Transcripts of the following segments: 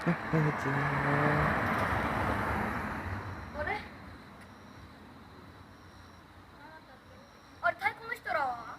あれあれ太鼓の人らは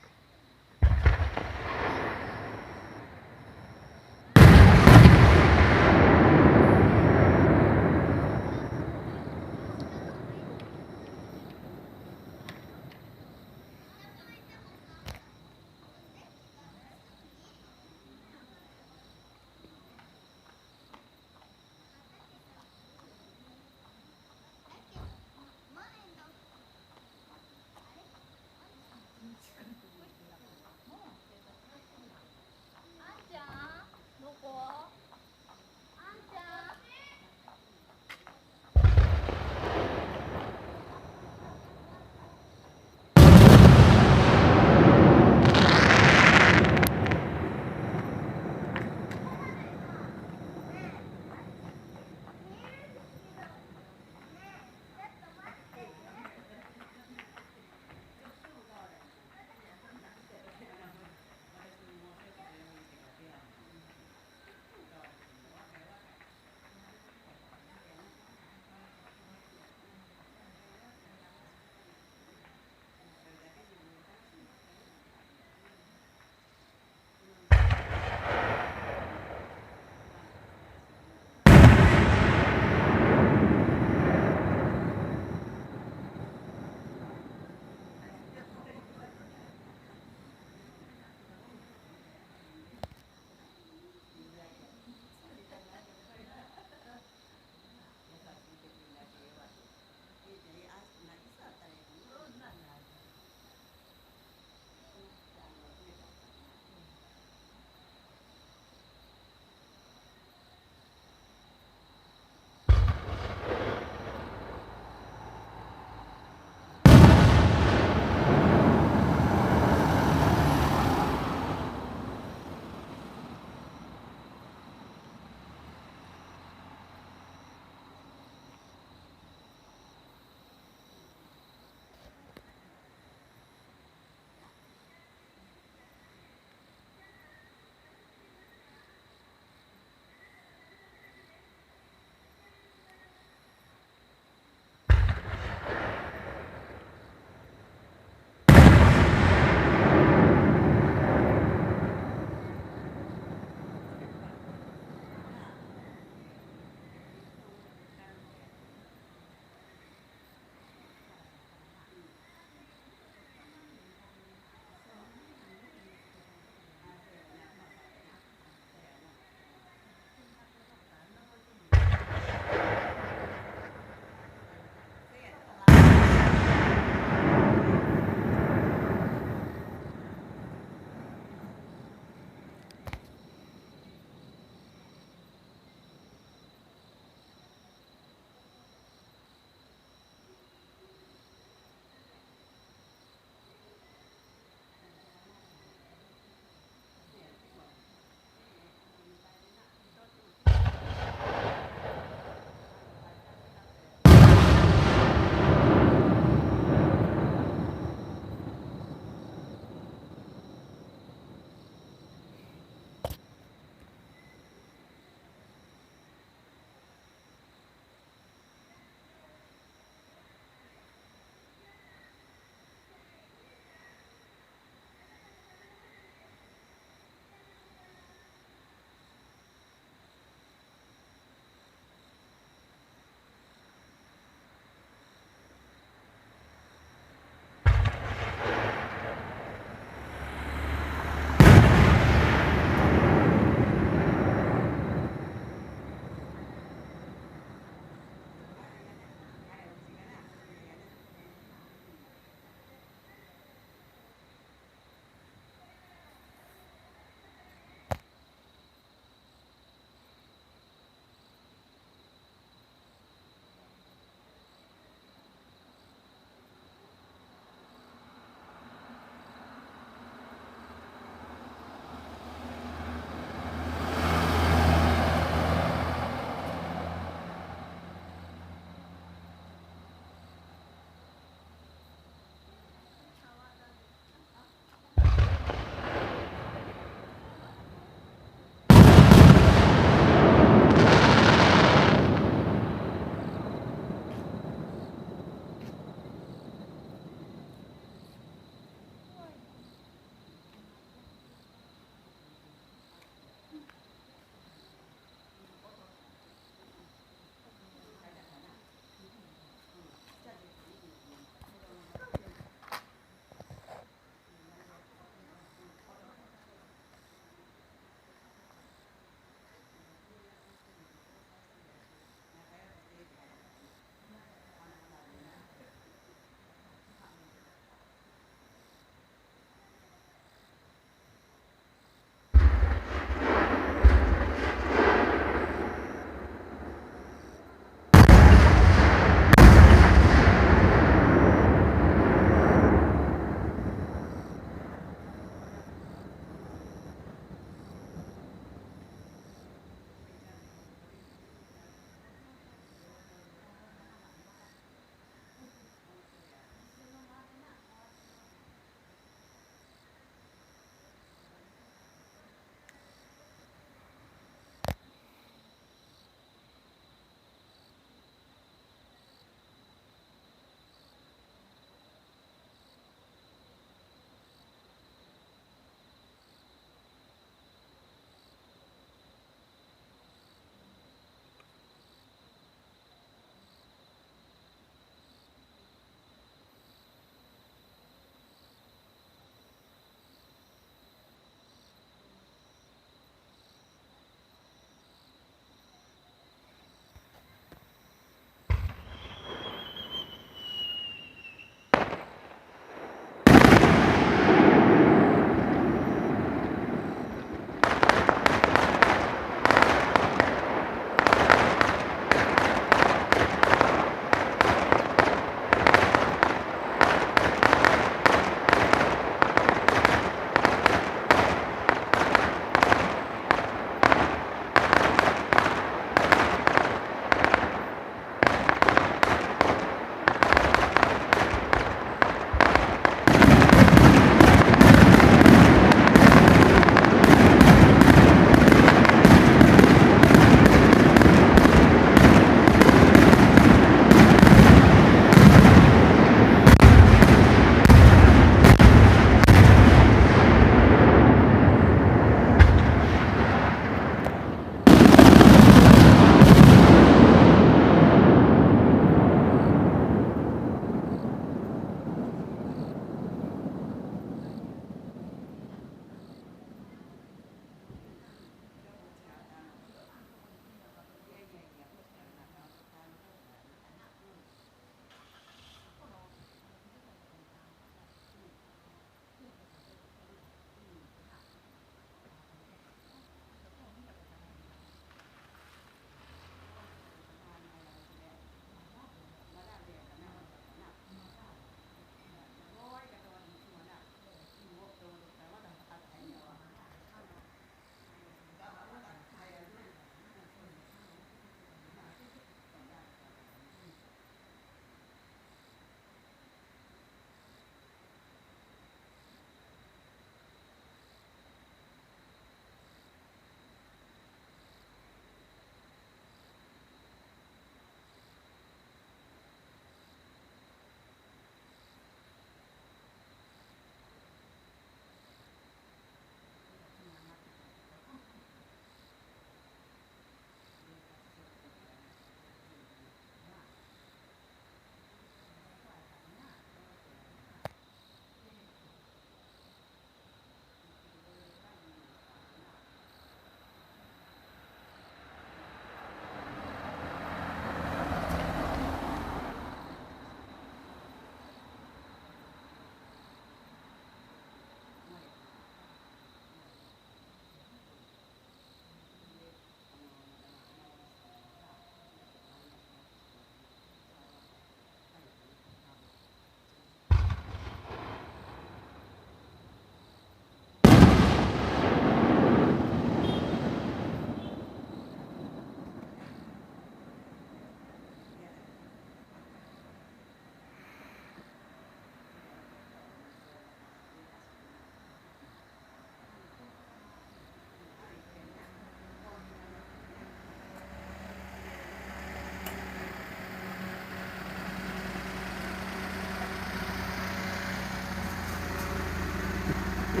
お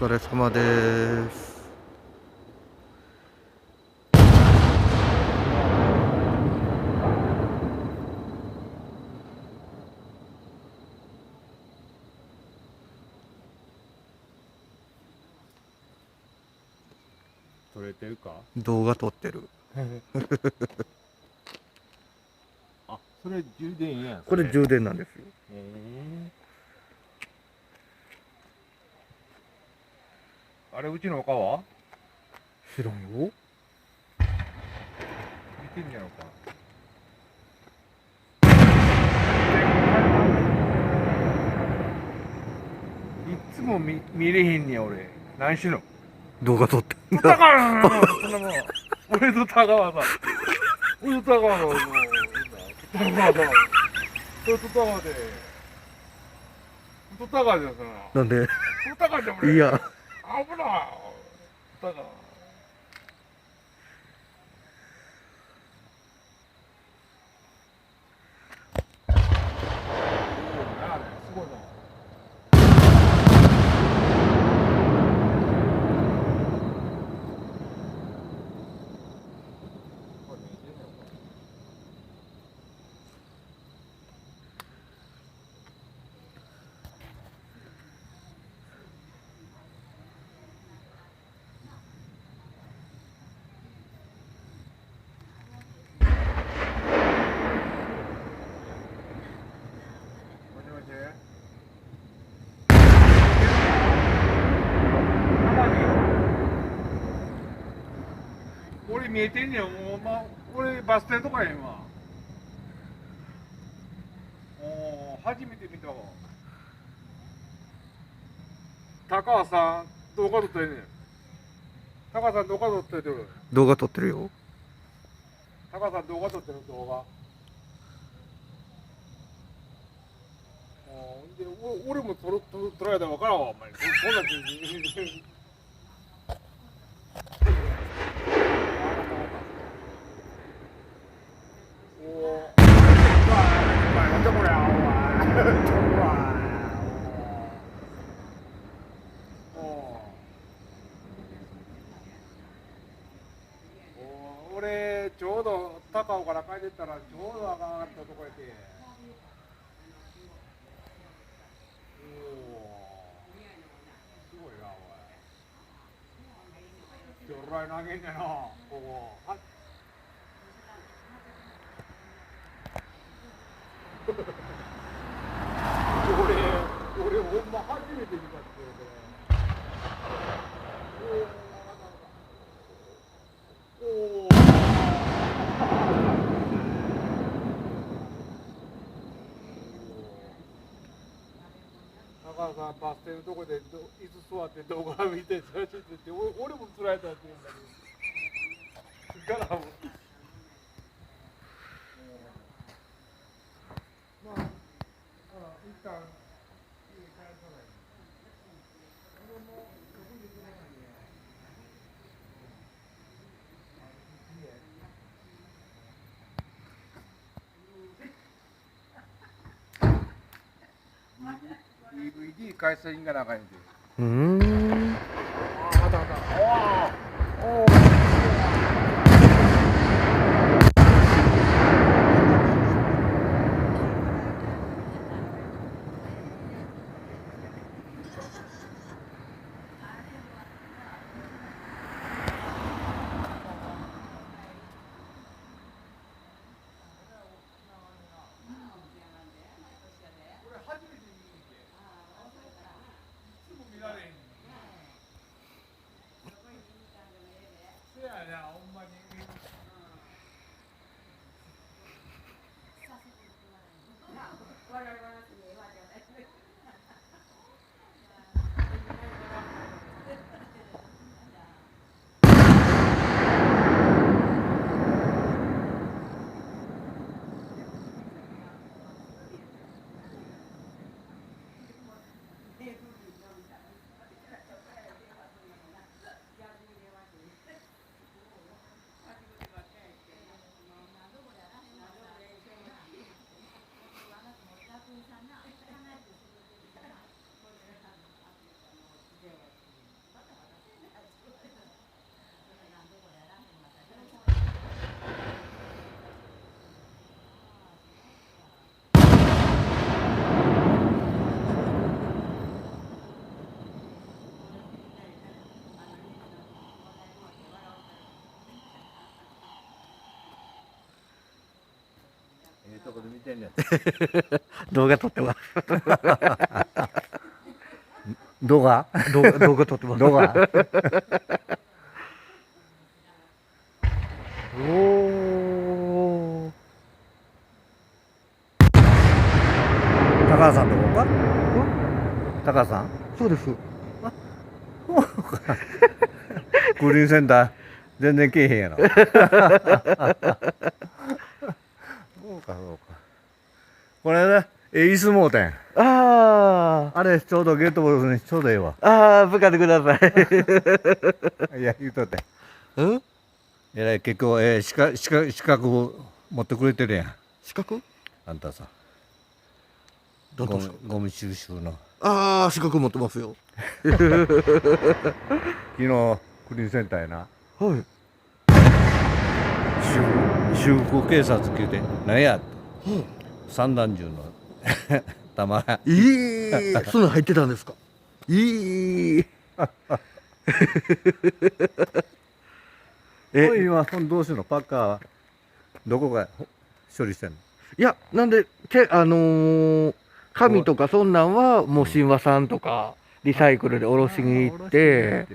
疲れ様です。撮れてるか？動画撮ってる。あ、それ充電やん。これ充電なんですよ。あれ、うちの丘は知らんよ。見てんやろか。いっつも見れへんねや俺。何しの動画撮ってん歌だ。川そんなもん。俺と田川さん。俺と田川さん。田川さん。俺と田川で。と田川じゃん、その。なんでと田川じゃん、俺。いや、危ない。田川。すごいな。俺見えてんねん、もう、俺バス停とかやんわ。初めて見たわ。高橋さん、動画撮ってんねん。高橋さん、動画撮ってる。動画撮ってるよ。高橋さん、動画撮ってる動画。で、俺も撮られたら分からんわ、お前。こんなに。なんだこれ、お俺、ちょうど高尾から帰ってったら、ちょうど上がったとこやて。すごいな、おい。ちょらい投げんねんな、ここ。俺ほんま初めて見たってこれ。高橋さんバス停のとこで椅子座って動画見て写真撮って俺もつられたって言うんだけど。だからもう。まあ、一旦家帰らない。俺も職員できないんで。DVD 返しに行かなあかんねんて。あったあった。おお。俺初めて見に行って。いつも見られへん。とこで見てんねん。動画撮ってます。動画？動画撮ってます。動画？おお。高橋さんとこか？高橋さん？そうです。グリーンセンター全然けえへんやろ。そうか。これね、椅子もうてん。ああれちょうどゲートボールにちょうどええわ。あ、ぶかってください。いや言うとって。うんえらい結構資格を持ってくれてるやん。資格あんたさ。どうですかゴミ収集の。ああ、資格持ってますよ。昨日クリーンセンターやな。はい。修復警察来て何やは散弾銃の弾。そんなん入ってたんですか今どうするの？パッカーはどこが処理してんの？いや、なんで、紙とかそんなんはもう神話さんとかリサイクルでおろしに行って、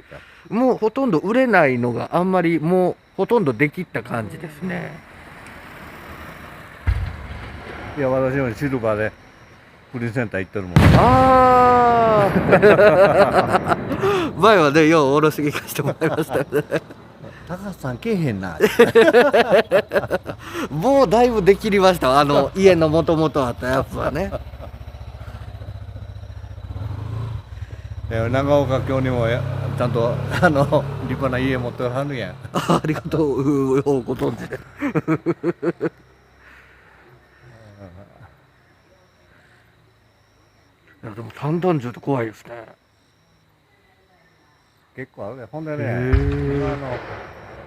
もうほとんど売れないのがあんまりもうほとんどできった感じですね。いや私もシルバーでクリーンセンター行ってるもん。ああ前はね、ようおろしに行かせてもらいましたね。高橋さんけえへんな。もうだいぶできりましたわ、家のもともとあったやつはね。長岡京にもちゃんと立派な家持ってはるやん。ありがとう、ようご存知で。いやでも散弾銃って怖いですね。結構あるね。ほんでへね、ー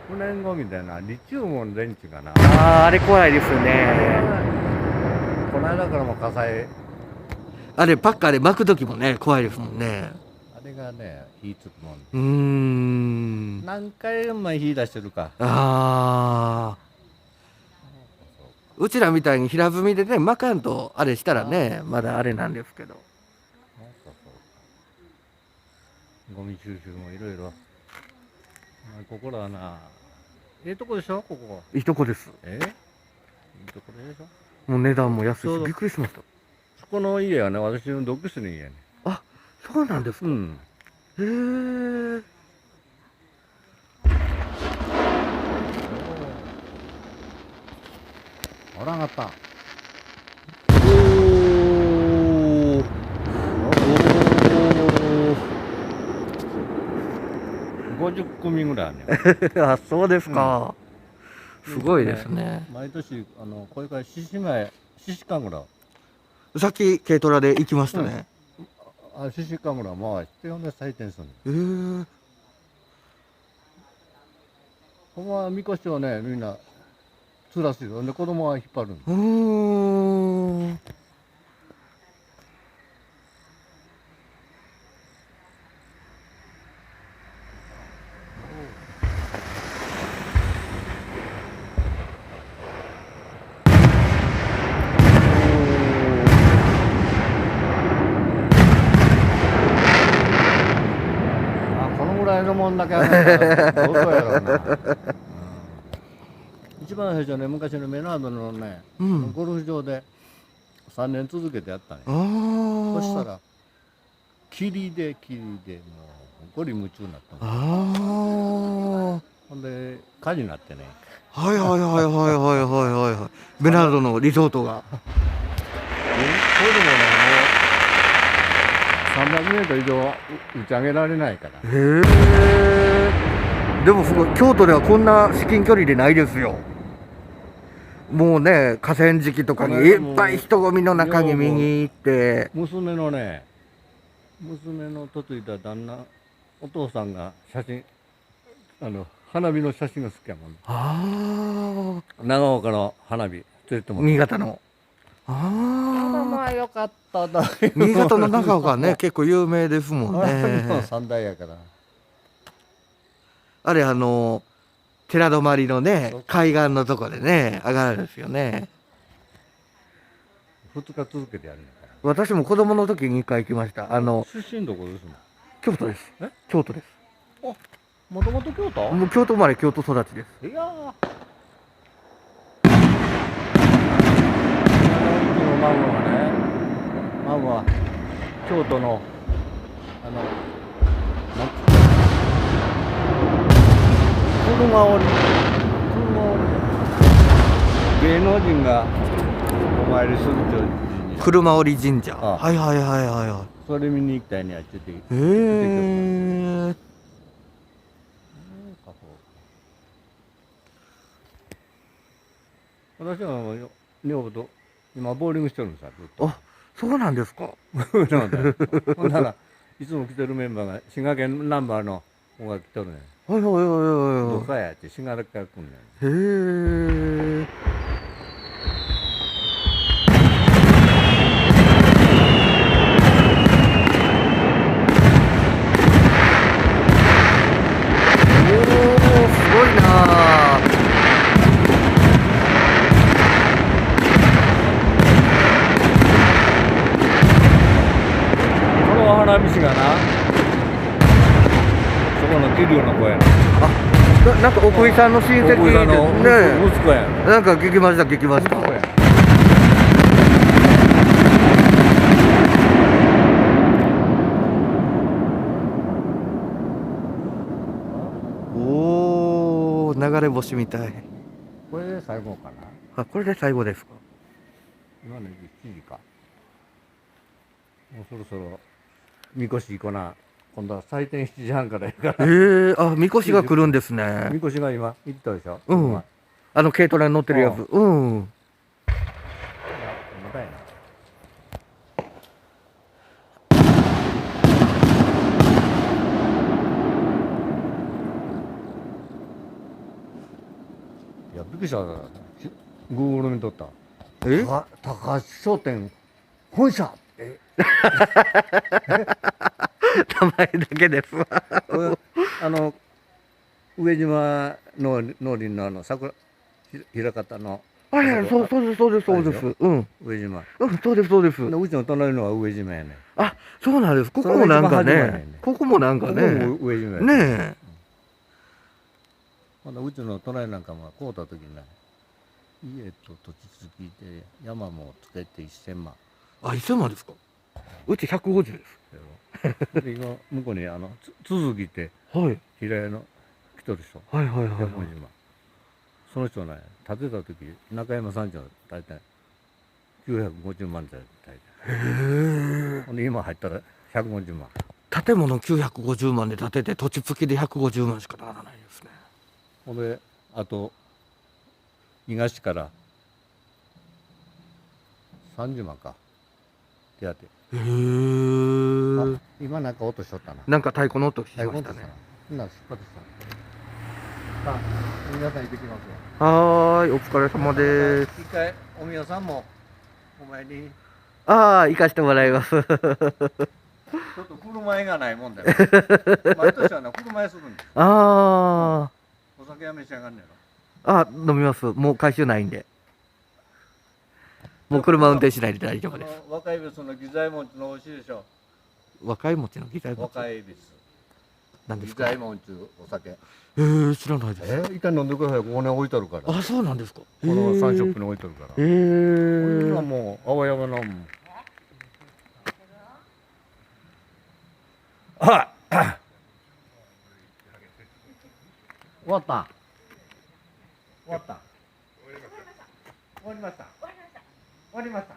不燃ゴミみたいなリチウムの電池かな。あれ怖いですよね。この間からも火災、あれパッカーで巻く時もね怖いですもんね。あれがね火つくもん。何回前火出してるか。うちらみたいに平積みでね巻かんとあれしたらねまだあれなんですけど。ゴミ収集もいろいろ。ここらはな、ええとこでしょここ。いいとこです。いいとこでしょ。もう値段も安いしそうびっくりしました。そこの家はね、私の同級生の家やね。あ、そうなんですか。へえ。あら上がった。50組ぐらいあるね。あ、そうですか。すごいですね。毎年これから獅子神楽。さっき軽トラで行きましたね。獅子神楽回してほんで採点するの。ほんまみこしをねみんな吊らすよ。で子供は引っ張るの。このぐらいのもんだけあるからどうやろうな。一番最初ね、昔のメナードのね、ゴルフ場で3年続けてやったね。そしたら霧でもうゴリ夢中になったの。ほんで火事になってね。はいベナードのリゾートが。これでもね、もう300メートル以上打ち上げられないから。へえ。でもすごい、京都ではこんな至近距離でないですよ。もうね、河川敷とかにいっぱい人混みの中に見に行って。娘の嫁の嫁いだ旦那、お父さんが写真、花火の写真が好きやもん。長岡の花火連れても新潟の。まあよかっただ。新潟の長岡ね、結構有名ですもんね。三大やから。あれ寺泊のね、海岸のとこでね、上がるんですよね。2日続けてやるんだから。私も子供の時に1回行きました。出身どこですの？京都です。え？京都です。もともと京都？もう京都生まれ京都育ちです。いやー。うちの孫がね、孫は京都のなんつうの車を芸能人がお参りするという神社。車折神社。ああはいはいはいはいはそれ見に行きたいにはちょっと。い。へえ。私は女房と今ボーリングしてるんですよ。ずっとあ、そうなんですか。なんだよほんならいつも来てるメンバーが滋賀県ナンバーの子が来とるねん。はいはいはいどはかやって滋賀から来んねん。い。へえ。おお、すごいなあ。この花道がな、そこの桐生の子やな。なんか奥井さんの親戚奥井さんのでね。息子やん。なんか聞きました聞きました。息子やん。おお、流れ星みたい。これで最後かな。あ、これで最後ですか。今の7時か。もうそろそろみこし行こな。今度は祭典7時半からやから。あ、みこしが来るんですね。みこしが今行ったでしょ。うんま軽トラに乗ってるやつ。うん。だやな。いや、びっくりした。Google 見とった。え高橋商店本社。名前だけですわ。上島農林の桜平方のはいはい、そうです、そうです、そうです。うん。上島。うん、そうです、そうです。うちの隣のは上島やねん。あ、そうなんです。ここもなんかそれが一番初めやねねんね。ここもなんかここね。も上島やねえ。ほんなうちの隣なんかも買うた時にね、家と土地付きで山もつけて1000万。あ、1000万ですか。うち150です。で今向こうに続きってはい。平屋の来とる人。はいはいはい。百文島。その人ね、建てた時中山山頂大体950万で大体。へえ。ほんで今入ったら150万。建物950万で建てて土地付きで150万しかならないですね。ほんであと東から30万か手当て。へえ。今なんか音しとったな。なんか太鼓の音しま太鼓音したしたね。な。出発した。さあ皆さん行ってきますよ。はーい、お疲れ様です。一回お宮さんもお前にああ、行かしてもらいます。ちょっと振る舞いがないもんだよ。毎年はな振る舞いするんです。あお酒は召し上がんねあ、飲みます。もう回収ないんで。もう車運転しないで大丈夫です。若い別の義左衛門っての美味しいでしょ。若い餅のギター若い別。義なんですか。左衛門っていうお酒。知らないです。一回飲んでください。ここに置いてあるから。こあ、そうなんですか。のサンショップに置いてあるから。こんなもう青山のもん。あ終わった。終わった。終わりました。終わりました。終わりました。